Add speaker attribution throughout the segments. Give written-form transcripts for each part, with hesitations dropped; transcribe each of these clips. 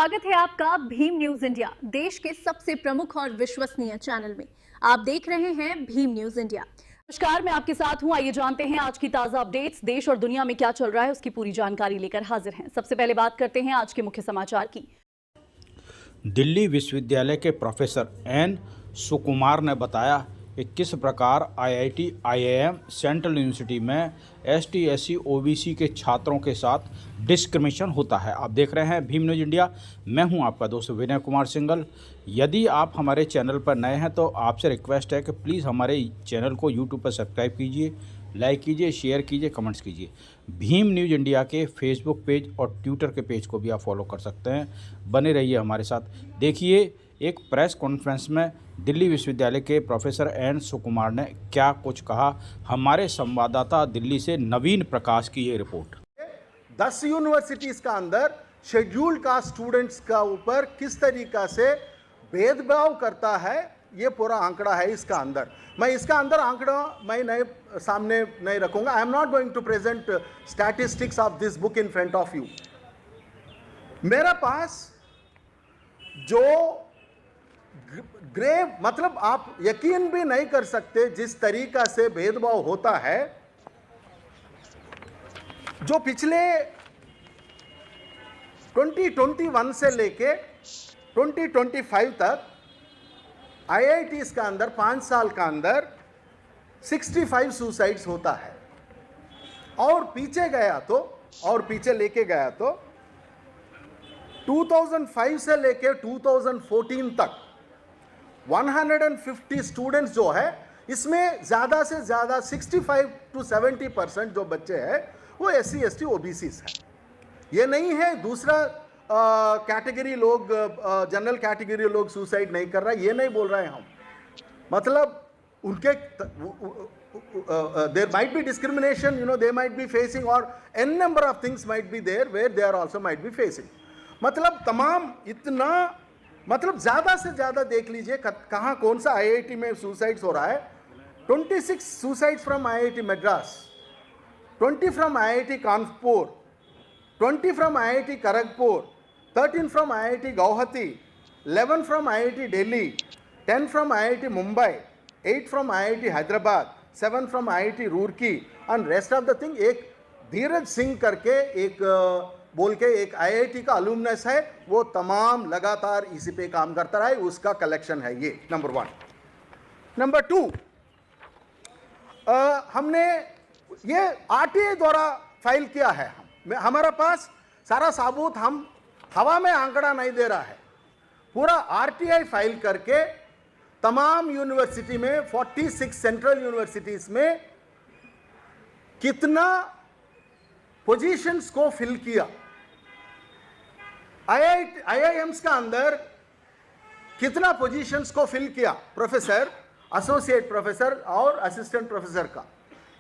Speaker 1: स्वागत है आपका भीम न्यूज इंडिया, देश के सबसे प्रमुख और विश्वसनीय चैनल में। आप देख रहे हैं भीम न्यूज इंडिया। नमस्कार, मैं आपके साथ हूं। आइए जानते हैं आज की ताजा अपडेट्स। देश और दुनिया में क्या चल रहा है उसकी पूरी जानकारी लेकर हाजिर हैं। सबसे पहले बात करते हैं आज के मुख्य समाचार की।
Speaker 2: दिल्ली विश्वविद्यालय के प्रोफेसर एन सुकुमार ने बताया कि किस प्रकार आईआईटी, आईआईएम, सेंट्रल यूनिवर्सिटी में एसटी, एससी, ओबीसी के छात्रों के साथ डिस्क्रिमिनेशन होता है। आप देख रहे हैं भीम न्यूज इंडिया। मैं हूं आपका दोस्त विनय कुमार सिंघल। यदि आप हमारे चैनल पर नए हैं तो आपसे रिक्वेस्ट है कि प्लीज़ हमारे चैनल को यूट्यूब पर सब्सक्राइब कीजिए, लाइक कीजिए, शेयर कीजिए, कमेंट्स कीजिए। भीम न्यूज इंडिया के फेसबुक पेज और ट्विटर के पेज को भी आप फॉलो कर सकते हैं। बने रहिए हमारे साथ। देखिए एक प्रेस कॉन्फ्रेंस में दिल्ली विश्वविद्यालय के प्रोफेसर एन सुकुमार ने क्या कुछ कहा। हमारे संवाददाता दिल्ली से नवीन प्रकाश की ये रिपोर्ट।
Speaker 3: 10 यूनिवर्सिटीज़ का अंदर शेड्यूल्ड कास्ट स्टूडेंट्स का ऊपर किस तरीक़ा से भेदभाव करता है, ये पूरा आंकड़ा है इसका अंदर। मैं इसका अंदर आंकड़ा मैं सामने नहीं रखूंगा। I am not going to present statistics of this book in front of you. मेरे पास जो ग्रेव, मतलब आप यकीन भी नहीं कर सकते जिस तरीका से भेदभाव होता है, जो पिछले 2021 से लेके 2025 तक आईआईटीज का अंदर 5 साल का अंदर 65 सुसाइड्स होता है। और पीछे गया तो, और पीछे लेके गया तो 2005 से लेके 2014 तक 150 स्टूडेंट्स जो है, इसमें ज़्यादा से ज़्यादा 65 to 70% जो बच्चे हैं वो SC, ST, OBCs है। ये नहीं है दूसरा कैटेगरी लोग, जनरल कैटेगरी लोग सुसाइड नहीं कर रहा है, ये नहीं बोल रहे हैं हम। मतलब उनके there might be discrimination, you know, they might be facing, और n number of things might be there where they are also might be facing. मतलब तमाम इतना, मतलब ज़्यादा से ज़्यादा देख लीजिए कहाँ कौन सा आईआईटी में सुसाइड्स हो रहा है। 26 suicides from IIT Madras, 20 from IIT Kanpur, 20 from IIT Kharagpur, 13 from IIT Guwahati, 11 from IIT Delhi, 10 from IIT Mumbai, 8 from IIT Hyderabad, 7 from IIT Roorkee, and rest of the thing. एक धीरज सिंह करके एक बोल के एक आईआईटी का अलुमनस है, वो तमाम लगातार इसी पे काम करता रहा है, उसका कलेक्शन है ये, नंबर 1। नंबर 2, हमने ये आरटीआई द्वारा फाइल किया है। हमारा पास सारा सबूत, हम हवा में आंकड़ा नहीं दे रहा है, पूरा आरटीआई फाइल करके तमाम यूनिवर्सिटी में 46 सेंट्रल यूनिवर्सिटीज में कितना पोजीशंस को फिल किया, आईआईएम्स का अंदर कितना पोजीशंस को फिल किया, प्रोफेसर, एसोसिएट प्रोफेसर और असिस्टेंट प्रोफेसर का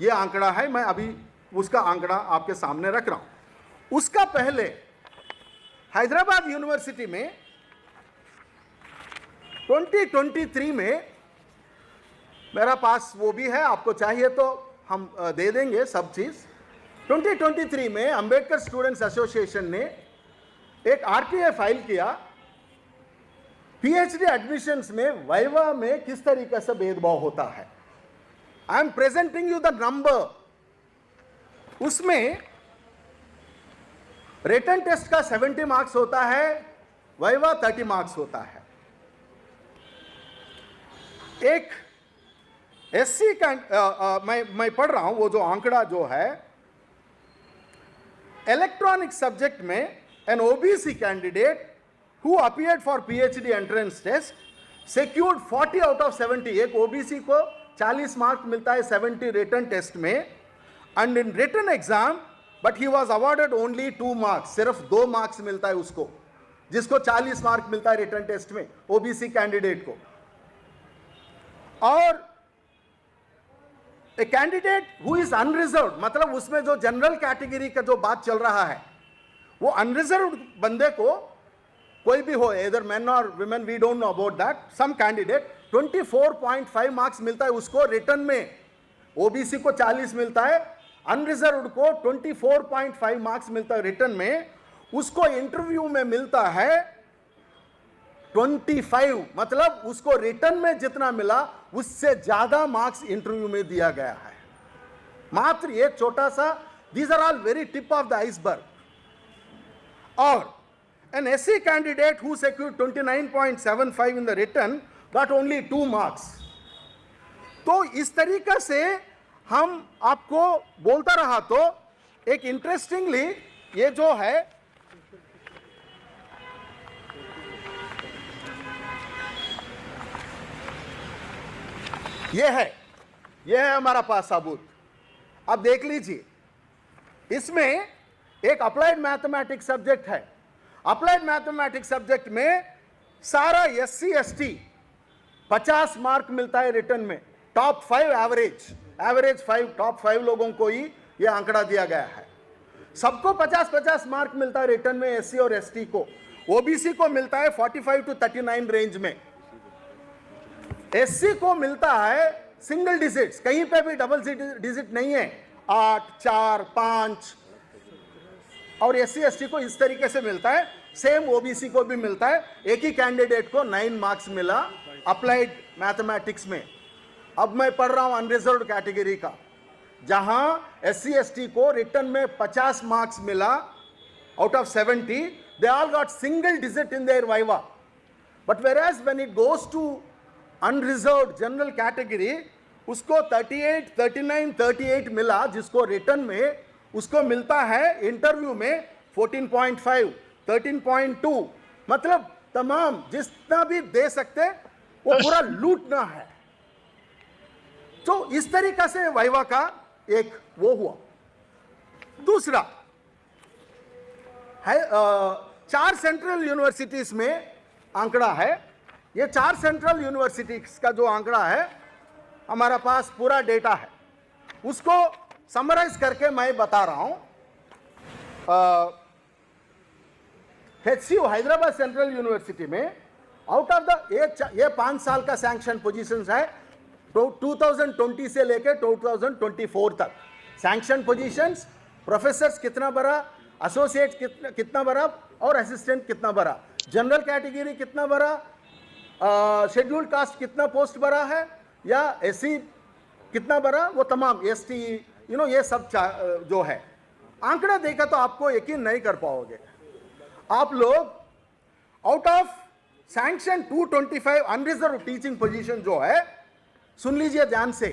Speaker 3: ये आंकड़ा है। मैं अभी उसका आंकड़ा आपके सामने रख रहा हूं। उसका पहले हैदराबाद यूनिवर्सिटी में 2023 में मेरा पास वो भी है, आपको चाहिए तो हम दे देंगे सब चीज़। 2023 में अंबेडकर स्टूडेंट्स एसोसिएशन ने एक आरटीआई फाइल किया, पीएचडी एडमिशंस में वाइवा में किस तरीके से भेदभाव होता है। I am presenting you the number. उसमें रिटन टेस्ट का 70 मार्क्स होता है, वाइवा 30 मार्क्स होता है। एक एससी का मैं पढ़ रहा हूं वो जो आंकड़ा जो है, इलेक्ट्रॉनिक सब्जेक्ट में an OBC candidate who appeared for PhD entrance test secured 40 out of 70। एक OBC को 40 मार्क मिलता है 70 रिटन टेस्ट में, and in written exam but he was awarded only 2 marks, सिर्फ 2 मार्क्स मिलता है उसको, जिसको 40 मार्क मिलता है रिटन टेस्ट में OBC कैंडिडेट को। और a candidate who is unreserved, मतलब उसमें जो जनरल कैटेगरी का जो बात चल रहा है, वो अनरिजर्व्ड बंदे को, कोई भी हो, इधर मैन और women, we don't know about that, some candidate 24.5 marks मिलता है उसको रिटर्न में, ओबीसी को 40 मिलता है, अनरिजर्व्ड को 24.5 मार्क्स मिलता है रिटर्न में। उसको इंटरव्यू में मिलता है 25, मतलब उसको रिटर्न में जितना मिला उससे ज्यादा मार्क्स इंटरव्यू में दिया गया है। मात्र ये छोटा सा, these are all very tip of the iceberg. और an SC candidate who secured 29.75 in the written got only 2 marks. तो इस तरीका से हम आपको बोलता रहा तो एक इंटरेस्टिंगली ये जो है ये है हमारा पास सबूत। अब देख लीजिए, इसमें एक अप्लाइड मैथमेटिक्स सब्जेक्ट है। अप्लाइड मैथमेटिक्स सब्जेक्ट में सारा SC ST 50 मार्क मिलता है रिटर्न में। टॉप 5 एवरेज 5 टॉप 5 लोगों को ही यह आंकड़ा दिया गया है। सबको 50-50 मार्क मिलता है रिटर्न में, SC और ST को। OBC को मिलता है 45 to 39 रेंज में। SC को मिलता है सिंगल डिजिट्स, कहीं पे भी डबल डिजिट नहीं है, 8, 4, 5। और SC ST को इस तरीके से मिलता है। सेम OBC को भी मिलता है। एक ही कैंडिडेट को 9 मार्क्स मिला अप्लाइड मैथमेटिक्स में। अब मैं पढ़ रहा हूं अनरिजर्व्ड कैटेगरी का, जहां SC ST को रिटर्न में 50 मार्क्स मिला out of 70। They all got single digit in their viva. But whereas when it goes to unreserved general category, उसको 38, 39, 38 मिला, जिसको रिटर्न में उसको मिलता है इंटरव्यू में 14.5, 13.2। मतलब तमाम जितना भी दे सकते वो पूरा लूटना है। तो इस तरीका से वाइवा का एक वो हुआ। दूसरा है 4 सेंट्रल यूनिवर्सिटीज में आंकड़ा है। ये 4 सेंट्रल यूनिवर्सिटीज का जो आंकड़ा है, हमारा पास पूरा डेटा है, उसको समराइज करके मैं बता रहा हूं। HCU हैदराबाद सेंट्रल यूनिवर्सिटी में आउट ऑफ द ये 5 साल का सैंक्शन पोजीशंस है, 2020 से लेकर 2024 तक। सैंक्शन पोजीशंस, प्रोफेसर्स कितना भरा, एसोसिएट कितना भरा और असिस्टेंट कितना भरा, जनरल कैटेगरी कितना भरा, शेड्यूल्ड कास्ट कितना पोस्ट भरा है, या SC कितना भरा, वो तमाम ST ये सब जो है। आंकड़ा देखा तो आपको यकीन नहीं कर पाओगे। आप लोग out of sanction 225 unreserved teaching position जो है, सुन लीजिए ध्यान से,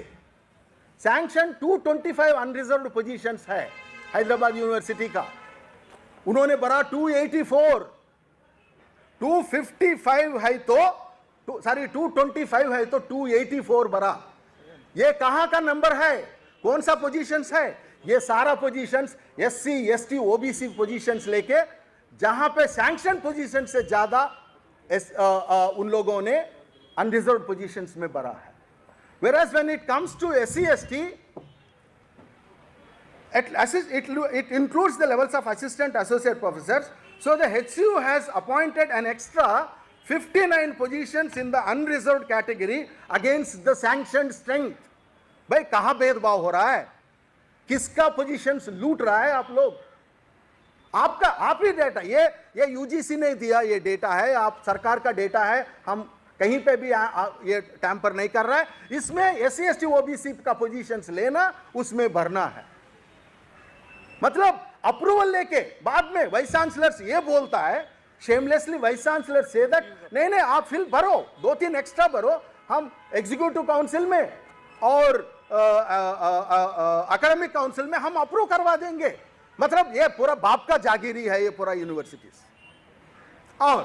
Speaker 3: सैंक्शन 225 अनरिजर्व पोजीशंस है हैदराबाद यूनिवर्सिटी का। उन्होंने भरा 284, 255 है तो 225 है तो 284 भरा। ये कहां का नंबर है, कौन सा पोजीशंस है? ये सारा positions SC ST OBC positions लेके, जहां पे सैंक्शन पोजीशन से ज्यादा उन लोगों ने अनरिजर्व्ड पोजीशंस में भरा है। Whereas when it comes to SC ST, it includes the levels of assistant associate professors. So the HCU has appointed an extra 59 positions in the unreserved category against the sanctioned strength. भाई कहां भेदभाव हो रहा है, किसका positions लूट रहा है आप लोग? आपका आप ही डेटा, ये UGC ने दिया, ये डेटा है, आप सरकार का डेटा है, हम कहीं पे भी ये टैंपर नहीं कर रहा है। इसमें SC ST OBC का पोजीशंस लेना, उसमें भरना है। मतलब अप्रूवल लेके बाद में वाइस चांसलर ये बोलता है, shamelessly vice chancellor say that नहीं आप फिल भरो, 2-3 एक्स्ट्रा भरो, हम एग्जीक्यूटिव काउंसिल में और एकेडमिक काउंसिल में हम अप्रूव करवा देंगे। मतलब ये पूरा बाप का जागीरी है ये पूरा यूनिवर्सिटीज। और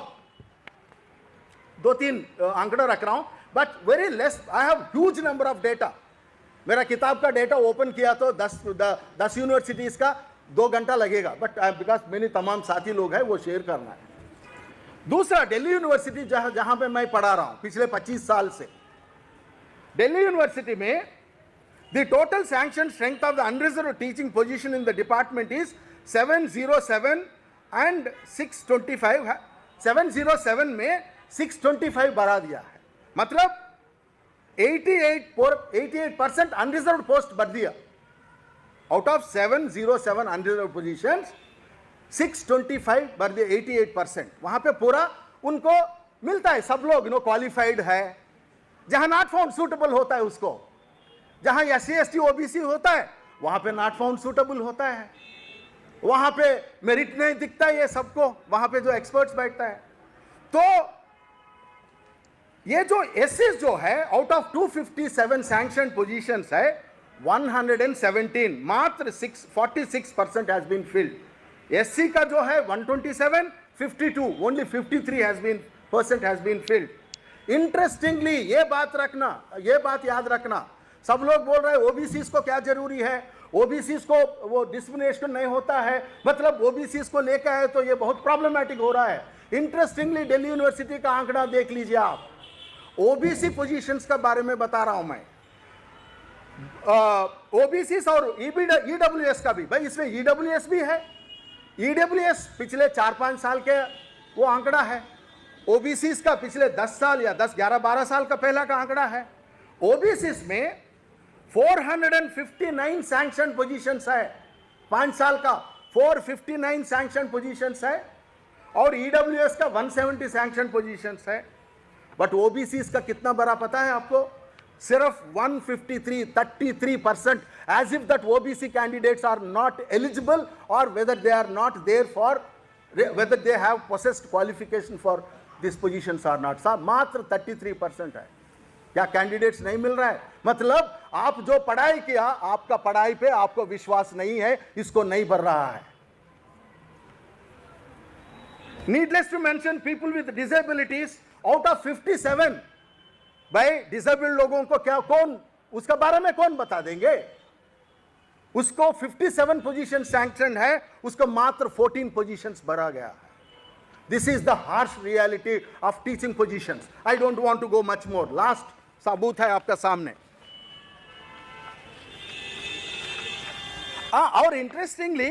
Speaker 3: 2-3 आंकड़ा रख रहा हूं, but very less, I have huge number of data. मेरा किताब का डेटा ओपन किया तो 10 यूनिवर्सिटीज का 2 घंटा लगेगा, बट बिकॉज मेरे तमाम साथी लोग हैं, वो शेयर करना है। दूसरा, दिल्ली यूनिवर्सिटी जहां पे मैं पढ़ा रहा हूं पिछले 25 साल से, दिल्ली यूनिवर्सिटी में the total sanctioned strength of the unreserved teaching position in the department is 707 and 625. 707 में 625 बढ़ा दिया है, मतलब 88% unreserved post भर दिया। out of 707 unreserved positions 625 भर दिया, 88%। वहां पे पूरा उनको मिलता है, सब लोग क्वालिफाइड है। जहां नॉट फाउंड सूटेबल होता है उसको, जहां SC ST OBC होता है वहां पे नॉट फाउंड सूटेबल होता है, वहां पे मेरिट नहीं दिखता है ये सबको, वहां पे जो एक्सपर्ट्स बैठता है। तो ये जो एससीज जो है, आउट ऑफ 257 सैंक्शन पोजीशंस है, 117 मात्र 46% हैज बीन फिल्ड। एससी का जो है 127, 52 only 53 has been filled. Interestingly ये बात रखना, ये बात याद रखना, सब लोग बोल रहे हैं ओबीसीज को क्या जरूरी है, ओबीसीज को वो डिस्क्रिमिनेशन नहीं होता है, मतलब ओबीसीज को लेकर है तो ये बहुत प्रॉब्लमैटिक हो रहा है। इंटरेस्टिंगली दिल्ली यूनिवर्सिटी का आंकड़ा देख लीजिए आप, ओबीसी पोजीशंस का बारे में बता रहा हूं मैं, ओबीसीज और ईडब्ल्यूएस का भी, भाई इसमें ईडब्ल्यूएस भी है। ईडब्ल्यूएस पिछले 4-5 साल के वो आंकड़ा है, ओबीसीज का पिछले 10 साल या 10, 11, 12 साल का पहला का आंकड़ा है। ओबीसीज में 459 सैंक्शन पोजीशंस है, 5 साल का 459 सैंक्शन पोजीशंस है, और ईडब्ल्यूएस का 170 सैंक्शन पोजीशंस है। बट ओबीसीज का कितना बड़ा पता है आपको? सिर्फ 153, 33%, as if that OBC candidates are not eligible or whether they are not there for, whether they have possessed qualification for these positions or not। साहब मात्र 33% है। क्या कैंडिडेट्स नहीं मिल रहा है? मतलब आप जो पढ़ाई किया, आपका पढ़ाई पे आपको विश्वास नहीं है, इसको नहीं बढ़ रहा है। Needless to mention people with disabilities, out of 57, भाई डिसेबल्ड लोगों को क्या, कौन उसका बारे में कौन बता देंगे? उसको 57 पोजीशन सैंक्शन है, उसको मात्र 14 पोजीशंस भरा गया। This is the harsh reality of teaching positions. I don't want to go much more. Last सबूत है आपका सामने। और इंटरेस्टिंगली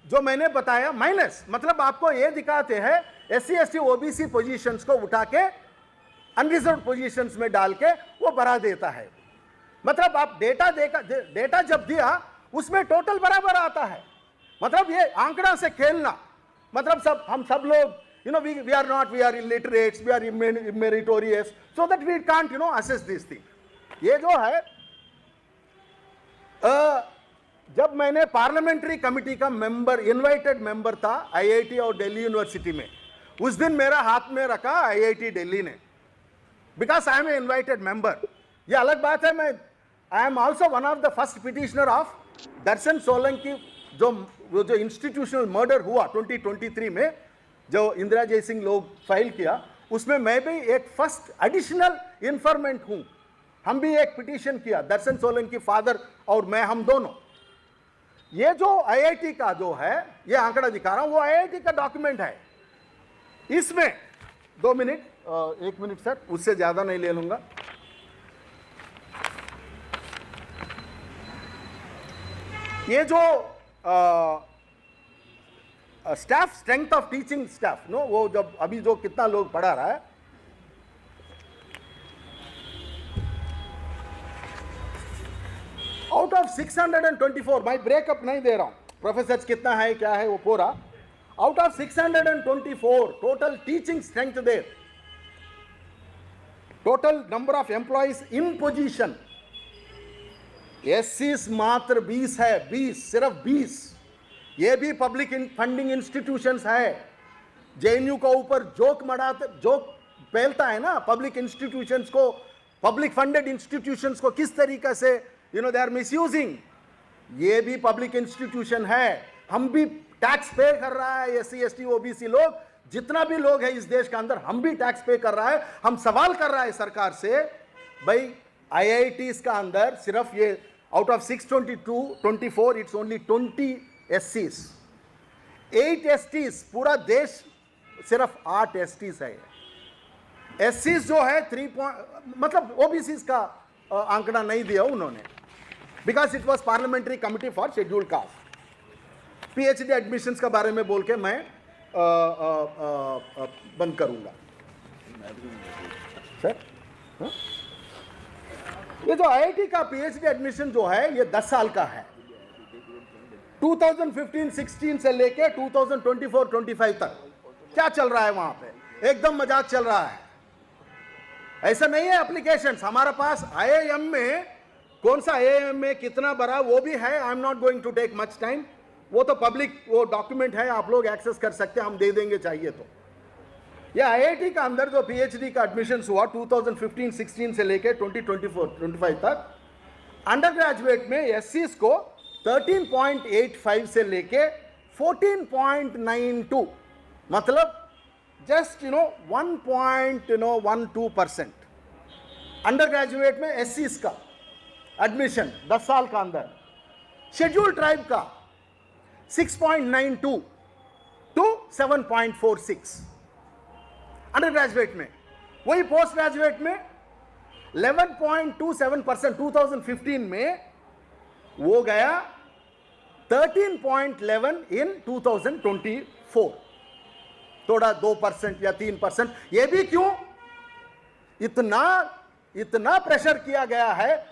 Speaker 3: जो मैंने बताया माइनस, मतलब आपको ये दिखाते हैं SC ST OBC पोजीशंस को उठा के अनरिजर्व पोजीशंस में डाल के वो बढ़ा देता है। मतलब आप डेटा जब दिया उसमें टोटल बराबर आता है। मतलब ये आंकड़ा से खेलना, मतलब हम सब लोग we are not, we are illiterates, we are immeritorious, so that we can't assess these things। ये जो है जब मैंने पार्लियामेंट्री कमिटी का मेंबर, इनवाइटेड मेंबर था IIT और दिल्ली यूनिवर्सिटी में, उस दिन मेरा हाथ में रखा IIT दिल्ली ने, because I am a invited member. ये अलग बात है, मैं I am also one of the first petitioner of Darshan Solanki, जो इंस्टीट्यूशनल मर्डर हुआ 2023 में, जो इंदिरा जय सिंह लोग फाइल किया, उसमें मैं भी एक फर्स्ट एडिशनल इन्फॉर्मेंट हूं। हम भी एक पिटीशन किया, दर्शन सोलंकी फादर और मैं, हम दोनों। ये जो IIT का जो है, ये आंकड़ा दिखा रहा हूं, वो IIT का डॉक्यूमेंट है। इसमें 2 मिनट, 1 मिनट सर, उससे ज्यादा नहीं ले लूंगा। ये जो staff, strength of teaching staff, वो जब अभी जो कितना लोग पढ़ा रहा है, आउट ऑफ 624, मैं ब्रेकअप नहीं दे रहा हूं, प्रोफेसर कितना है क्या है वो पूरा, out of 624 total teaching strength there, total number of employees in position, एससीज मात्र 20 है, 20, सिर्फ 20। ये भी पब्लिक फंडिंग इंस्टीट्यूशंस है। JNU को ऊपर जोक फैलता है ना, पब्लिक इंस्टीट्यूशंस को, पब्लिक फंडेड इंस्टीट्यूशंस को किस तरीके से दे आर मिसयूजिंग। ये भी पब्लिक इंस्टीट्यूशन है, हम भी टैक्स पे कर रहा है, SC ST OBC लोग, जितना भी लोग है इस देश के अंदर, हम भी टैक्स पे कर रहा है। हम सवाल कर रहा है सरकार से, भाई IITs का अंदर सिर्फ ये out of 624 it's only 20 SCs, 8 STs, पूरा देश सिर्फ 8 STs है। SCs जो है 3 मतलब OBCs का आंकड़ा नहीं दिया उन्होंने, because it was parliamentary committee for scheduled caste. PhD admissions के बारे में बोल के मैं बंद करूंगा सर। ये जो IIT का PhD एडमिशन जो है, ये 10 साल का है, 2015-16 से लेके 2024-25 तक। क्या चल रहा है वहां पे? एकदम मजाक चल रहा है। ऐसा नहीं है एप्लीकेशंस हमारे पास। आईआईएम में कौन सा आईआईएम में कितना बड़ा वो भी है। I am not going to take much time, वो तो पब्लिक वो डॉक्यूमेंट है, आप लोग एक्सेस कर सकते हैं, हम दे देंगे चाहिए तो। ये आईआईटी का अंदर जो पीएचडी का एडमिशन हुआ 2015-16 से लेके 2024-25 तक, अंडर ग्रेजुएट में एससीज को 13.85 से लेके 14.92, मतलब जस्ट 1.12% अंडर ग्रेजुएट में एससीज का एडमिशन 10 साल का अंदर। शेड्यूल ट्राइब का 6.92 टू 7.46 अंडर ग्रेजुएट में। वही पोस्ट ग्रेजुएट में 11.27% 2015 में, वो गया 13.11 इन 2024, थोड़ा 2% या 3%। ये भी क्यों? इतना प्रेशर किया गया है,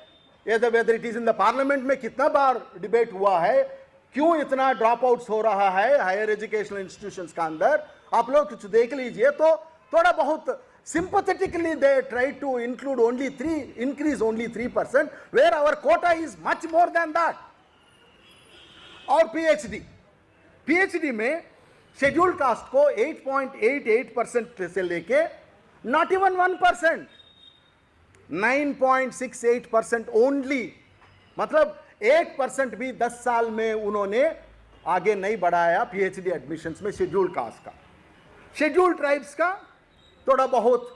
Speaker 3: whether it is in the parliament में कितना बार डिबेट हुआ है, क्यों इतना ड्रॉप आउट्स हो रहा है हायर एजुकेशनल इंस्टीट्यूशंस का अंदर। आप लोग कुछ देख लीजिए तो थोड़ा बहुत sympathetically they tried to include increase only 3%, where our quota is much more than that. और PhD में शेड्यूल कास्ट को 8.88% से लेके not even 1%, 9.68% ओनली, मतलब 1% भी 10 साल में उन्होंने आगे नहीं बढ़ाया पीएचडी एडमिशंस में शेड्यूल कास्ट का। शेड्यूल ट्राइब्स का थोड़ा बहुत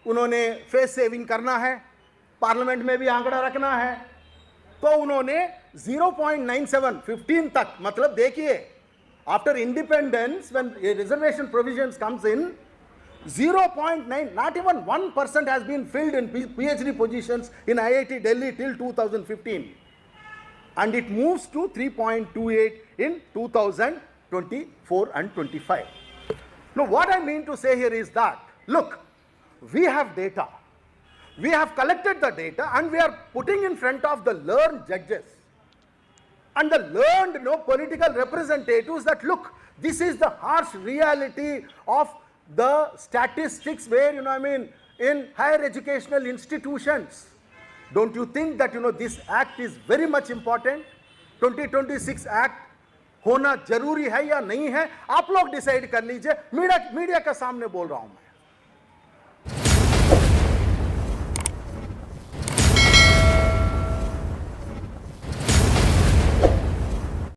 Speaker 3: उन्होंने फेस सेविंग करना है, पार्लियामेंट में भी आंकड़ा रखना है, तो उन्होंने 0.97 15 तक, मतलब देखिए after independence when reservation provisions comes in 0.9, not even 1% has been filled in PhD positions in IIT Delhi till 2015, and it moves to 3.28 in 2024 and 25. Now what I mean to say here is that, look, we have data, we have collected the data, and we are putting in front of the learned judges and the learned political representatives that, look, this is the harsh reality of the statistics where, in higher educational institutions. Don't you think that, this act is very much important? 2026 act होना जरूरी है या नहीं है? आप लोग decide कर लीजिए। मीडिया के सामने बोल रहा हूं मैं।